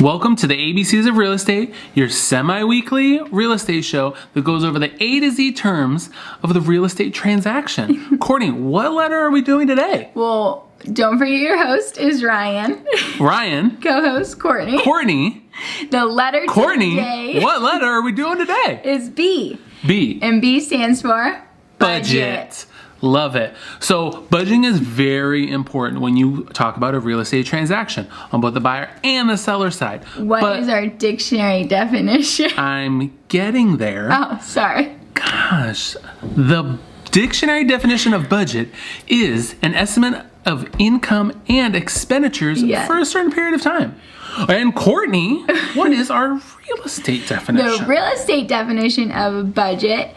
Welcome to the ABCs of Real Estate, your semi-weekly real estate show that goes over the A to Z terms of the real estate transaction. Courtney, what letter are we doing today? Well, don't forget your host is Ryan. Ryan. Co-host Courtney. Courtney. The letter Courtney, today what letter are we doing today? is B. B. And B stands for Budget. Love it. So budgeting is very important when you talk about a real estate transaction on both the buyer and the seller side. What is our dictionary definition? I'm getting there. Oh, sorry. Gosh, the dictionary definition of budget is an estimate of income and expenditures for a certain period of time. And Courtney, what is our real estate definition? The real estate definition of a budget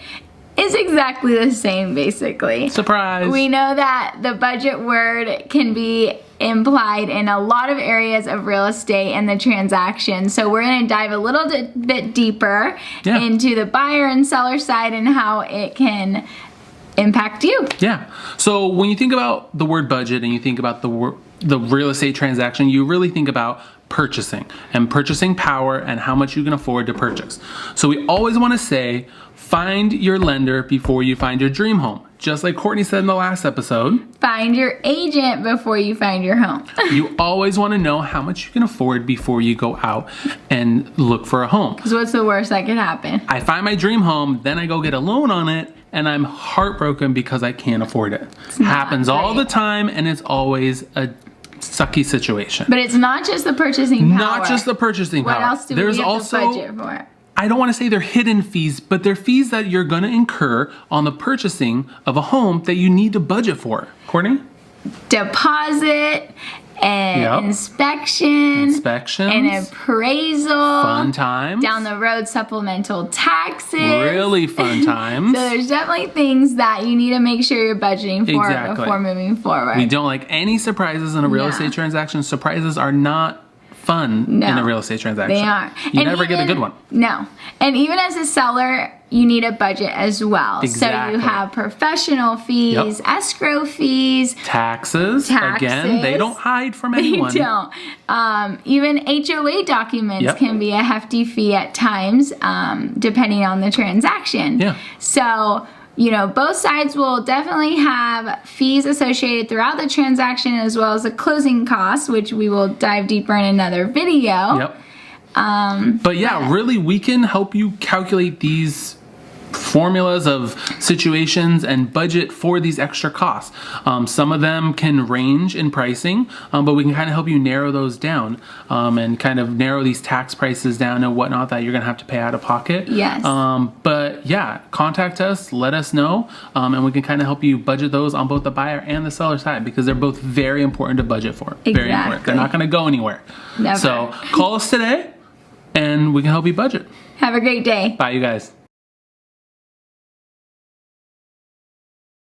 is exactly the same, basically. Surprise. We know that the budget word can be implied in a lot of areas of real estate and the transaction. So we're going to dive a little bit deeper into the buyer and seller side and how it can impact you. Yeah. So when you think about the word budget and you think about the real estate transaction, you really think about purchasing and purchasing power and how much you can afford to purchase. So we always want to say, find your lender before you find your dream home. Just like Courtney said in the last episode. Find your agent before you find your home. You always want to know how much you can afford before you go out and look for a home. Because what's the worst that could happen? I find my dream home, then I go get a loan on it, and I'm heartbroken because I can't afford it. Happens all the time, and it's always a sucky situation. But it's not just the purchasing power. Not just the purchasing power. What else do we have to budget for? I don't want to say they're hidden fees, but they're fees that you're going to incur on the purchasing of a home that you need to budget for. Courtney? Deposit and inspections and appraisal. Fun times. Down the road, supplemental taxes. Really fun times. So there's definitely things that you need to make sure you're budgeting for before moving forward. We don't like any surprises in a real estate transaction. Surprises are not fun in a real estate transaction. They are. You never get a good one. No. And even as a seller, you need a budget as well. Exactly. So you have professional fees, escrow fees, taxes. Again, they don't hide from anyone. They don't. Even HOA documents can be a hefty fee at times, depending on the transaction. Yeah. So, you know, both sides will definitely have fees associated throughout the transaction as well as the closing costs, which we will dive deeper in another video. Yep. But yeah, really, we can help you calculate these formulas of situations and budget for these extra costs. Some of them can range in pricing, but we can kind of help you narrow those down and kind of narrow these tax prices down and whatnot that you're going to have to pay out of pocket. Yes. But yeah, contact us, let us know, and we can kind of help you budget those on both the buyer and the seller side because they're both very important to budget for. Exactly. Very important. They're not going to go anywhere. Never. So call us today and we can help you budget. Have a great day. Bye, you guys.